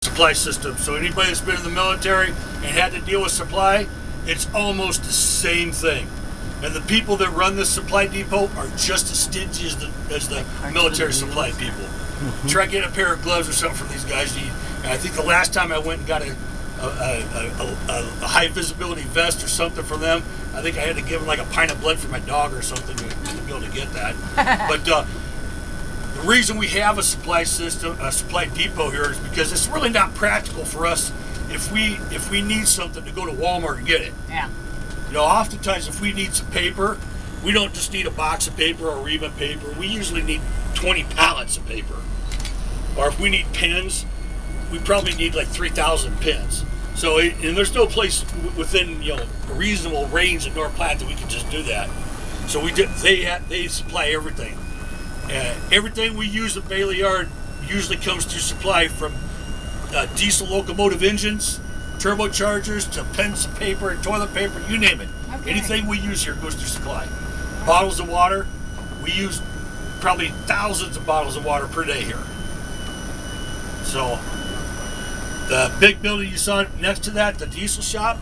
supply system. So anybody that's been in the military and had to deal with supply, it's almost the same thing. And the people that run this supply depot are just as stingy as the military supply people. Try to get a pair of gloves or something from these guys. And I think the last time I went and got a high visibility vest or something from them, I think I had to give them like a pint of blood for my dog or something to be able to get that. But the reason we have a supply system, a supply depot here, is because it's really not practical for us if we need something to go to Walmart and get it. Yeah. You know, oftentimes if we need some paper, we don't just need a box of paper or ream paper. We usually need 20 pallets of paper. Or if we need pens, we probably need like 3,000 pens. So, and there's no place within, you know, a reasonable range in North Platte that we can just do that. So they supply everything. Everything we use at Bailey Yard usually comes through supply, from diesel locomotive engines, turbochargers, to pens of paper, toilet paper, you name it. Okay. Anything we use here goes through supply. Bottles of water, we use probably thousands of bottles of water per day here. So the big building you saw next to that, the diesel shop,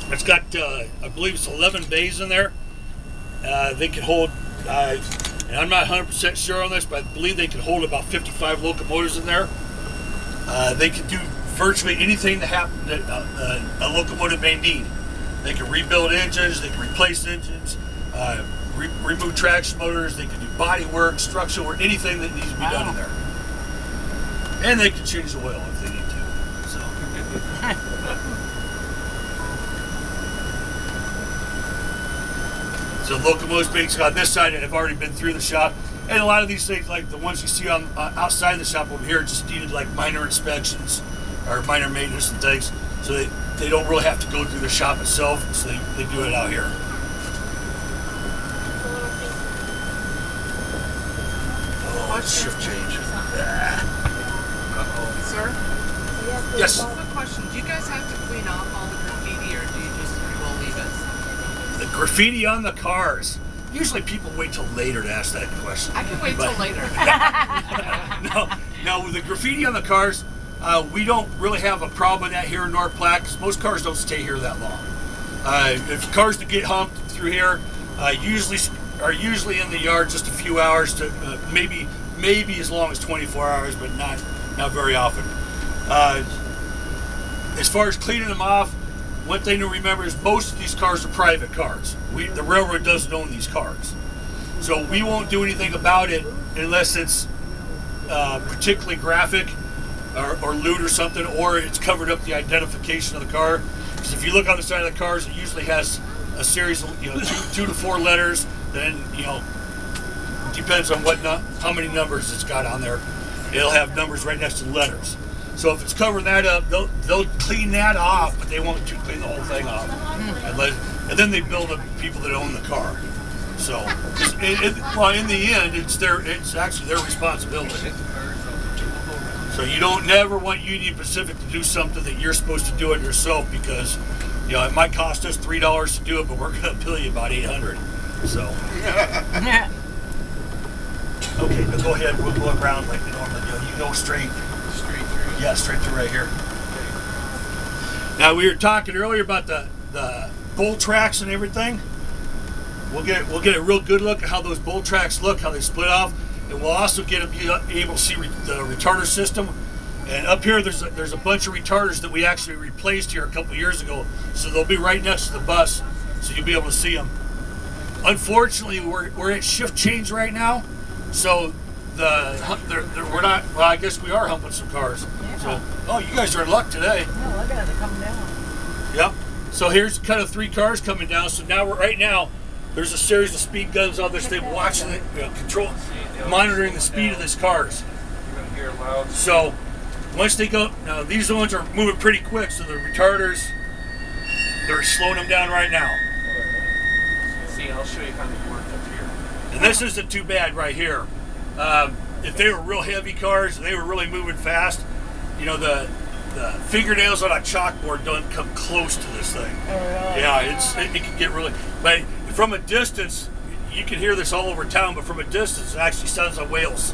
it's got, I believe it's 11 bays in there. They can hold, and I'm not 100% sure on this, but I believe they can hold about 55 locomotives in there. They can do virtually anything that a locomotive may need. They can rebuild engines, they can replace engines, remove traction motors, they can do body work, structural work, anything that needs to be done in there. And they can change the oil if they need to. So. So locomotives being on this side have already been through the shop. And a lot of these things, like the ones you see on outside the shop over here, just needed like minor inspections or minor maintenance and things. So they don't really have to go through the shop itself, so they do it out here. Oh, it's shift change. Sir? Yes. Quick question. Do you guys have to clean off all the graffiti, or do you just will leave it? The graffiti on the cars. Usually people wait till later to ask that question. I can wait till later. No, with the graffiti on the cars, we don't really have a problem with that here in North Platte, because most cars don't stay here that long. If cars that get humped through here are usually in the yard just a few hours to maybe as long as 24 hours, but not very often. As far as cleaning them off, one thing to remember is most of these cars are private cars. The railroad doesn't own these cars. So we won't do anything about it unless it's particularly graphic or lewd or something, or it's covered up the identification of the car. Because if you look on the side of the cars, it usually has a series of, you know, two to four letters. Then, you know, depends on how many numbers it's got on there. It'll have numbers right next to the letters. So if it's covering that up, they'll clean that off, but they won't clean the whole thing off. And then they bill the people that own the car. So, well, in the end, it's actually their responsibility. So you don't never want Union Pacific to do something that you're supposed to do it yourself, because, you know, it might cost us $3 to do it, but we're going to bill you about $800. So. Okay, now go ahead. We'll go around like we normally do. You go straight. Straight through? Yeah, straight through right here. Now, we were talking earlier about the bolt tracks and everything. We'll get a real good look at how those bolt tracks look, how they split off, and we'll also be able to see the retarder system. And up here, there's a bunch of retarders that we actually replaced here a couple years ago, so they'll be right next to the bus, so you'll be able to see them. Unfortunately, we're at shift change right now, so we're not. Well, I guess we are humping some cars. Yeah. So, oh, you guys are in luck today. No, look at it, they're coming down. Yep. So here's kind of 3 cars coming down. So now right now, there's a series of speed guns on this thing watching it, monitoring the speed of these cars. You're gonna hear loud. So once they go, now these ones are moving pretty quick. So the retarders, they're slowing them down right now. See, I'll show you how they work up here. And this isn't too bad right here. If they were real heavy cars and they were really moving fast, you know, the fingernails on a chalkboard don't come close to this thing. Oh, really? Yeah, it can get really. But from a distance, you can hear this all over town. But from a distance, it actually sounds like whales.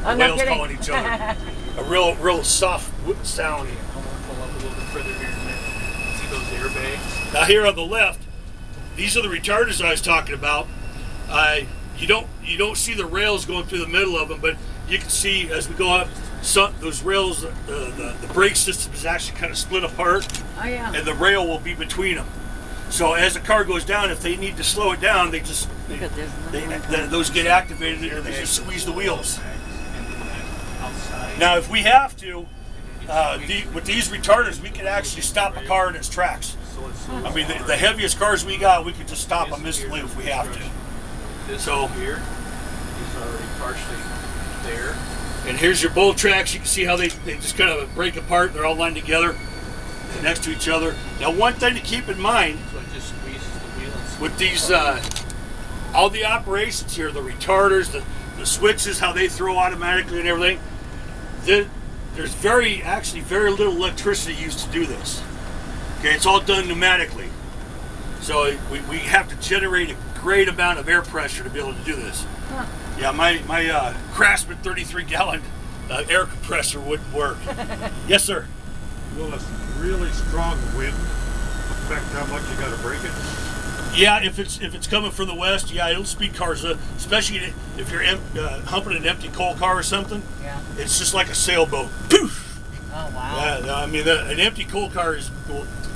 Oh, Whales no kidding. calling each other. a real soft sound. I'm gonna pull up a little bit further here in a minute. See those airbags? Now here on the left, these are the retarders I was talking about. You don't see the rails going through the middle of them, but you can see as we go up, those rails, the brake system is actually kind of split apart, Oh, yeah. and the rail will be between them. So as the car goes down, if they need to slow it down, they just Look at this. those get activated and they just squeeze the wheels. And then that outside. Now, if we have to, with these retarders, we can actually stop a car in its tracks. So it's I mean, the heaviest cars we got, we could just stop them instantly if we have to. this So- here is already partially there. And here's your bolt tracks. You can see how they just kind of break apart. They're all lined together next to each other. Now, one thing to keep in mind So it just squeezes the wheel and with these, all the operations here, the retarders, the switches, how they throw automatically and everything, there's actually very little electricity used to do this. Okay, it's all done pneumatically. So we have to generate a great amount of air pressure to be able to do this. Huh. Yeah, my Craftsman 33-gallon air compressor wouldn't work. Yes, sir. Will a really strong wind affect how much you got to brake it? Yeah, if it's coming from the west, yeah, it'll speed cars up. Especially if you're humping an empty coal car or something. Yeah. It's just like a sailboat. Poof! Oh, wow. Yeah, I mean, an empty coal car is,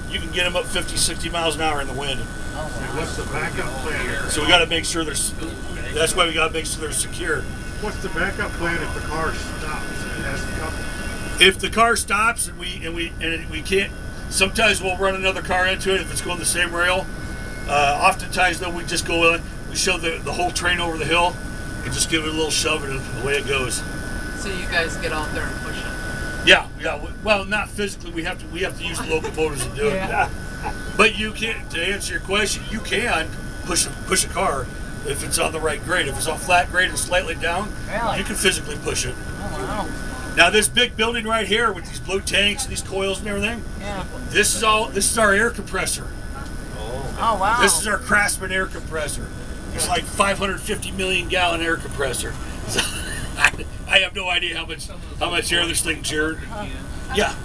you can get them up 50, 60 miles an hour in the wind. Oh, wow. What's the backup plan? So we got to make sure that's why we got to make sure they're secure. What's the backup plan if the car stops? It has to come. If the car stops and we can't, sometimes we'll run another car into it if it's going the same rail. Oftentimes though, we just go in, we shove the whole train over the hill and just give it a little shove and away it goes. So you guys get out there and push it. Yeah. Well, not physically. We have to use the locomotives to do it. Yeah. But you can, to answer your question, you can push a car if it's on the right grade. If it's on flat grade and slightly down, Really? you can physically push it. Oh, wow. Now this big building right here with these blue tanks, these coils and everything, Yeah. this is our air compressor. Oh, wow. This is our Craftsman air compressor. It's like 550 million gallon air compressor. So I have no idea how much air this thing generates. Yeah.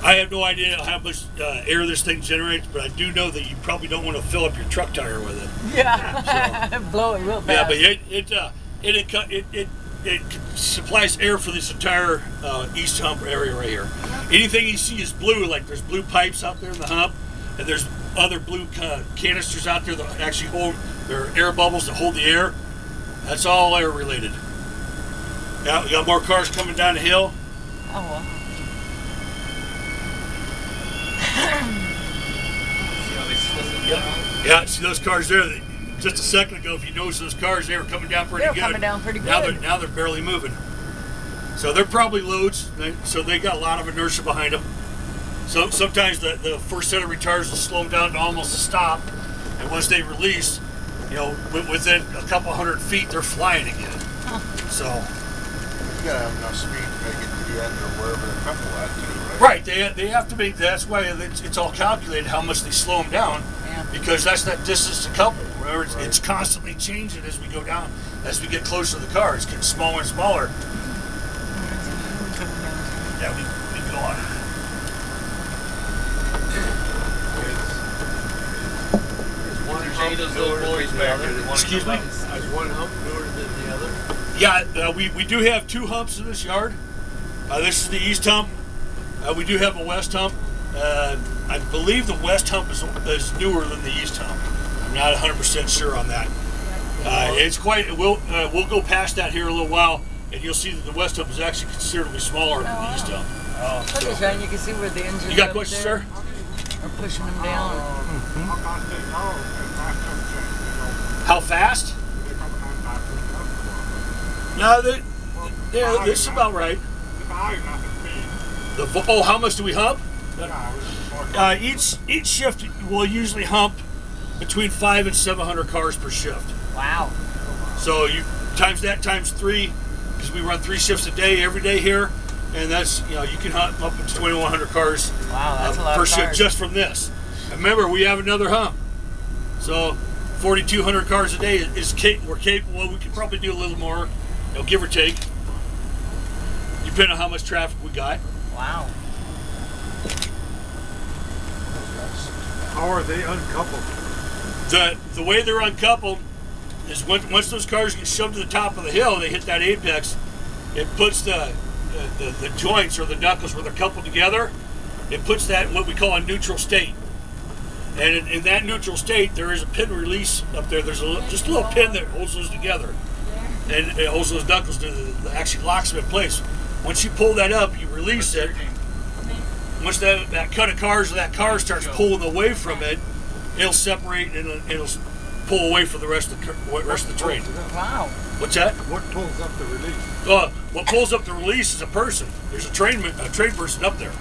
I have no idea how much air this thing generates, but I do know that you probably don't want to fill up your truck tire with it. Yeah. Blow it real fast. Yeah, but it supplies air for this entire east hump area right here. Anything you see is blue, like there's blue pipes out there in the hump, and there's other blue canisters out there that actually hold, they're air bubbles that hold the air. That's all air related. Yeah, we got more cars coming down the hill. Oh, wow. see how they slip it down? Yeah, see those cars there? Just a second ago, if you notice those cars, they were coming down pretty good. They're coming down pretty Now good. they're barely moving. So they're probably loads, so they got a lot of inertia behind them. So sometimes the first set of retarders will slow them down to almost a stop, and once they release, within a couple hundred feet, they're flying again. So. You gotta have enough speed to make it to the end or wherever the couple at too, right? Right, they have to make. That's why it's all calculated how much they slow them down, Yeah. because that's that distance to couple. Remember, it's constantly changing as we go down, as we get closer to the car. It's getting smaller and smaller. Yeah, we go on. Is one hump newer than the other? Excuse me? Is one hump newer than the other? Yeah, we do have two humps in this yard. This is the east hump. We do have a west hump. I believe the west hump is newer than the east hump. I'm not 100% sure on that. It's quite. We'll go past that here in a little while, and you'll see that the west hump is actually considerably smaller than the east hump. Look at that, you can see where the engine You got questions, sir? Are pushing them down. How fast? No, this is about right. How much do we hump? Each shift will usually hump between 500 and 700 cars per shift. Wow. So you times that times 3, because we run 3 shifts a day every day here, and that's you can hump up to 2,100 cars Wow, that's a lot per of shift cars. just from this. And remember, we have another hump, so 4,200 cars a day we're capable. We could probably do a little more, give or take. You depending on how much traffic we got. Wow. How are they uncoupled? The way they're uncoupled is once those cars get shoved to the top of the hill, they hit that apex. It puts the joints or the knuckles where they're coupled together. It puts that in what we call a neutral state. And in that neutral state, there is a pin release up there. There's just a little pin that holds those together, and it holds those knuckles that actually locks them in place. Once you pull that up, you release it. Once that cut of cars or that car starts pulling away from it, it'll separate and it'll pull away from the rest of the train. Wow. What's that? What pulls up the release? What pulls up the release is a person. There's a train person up there.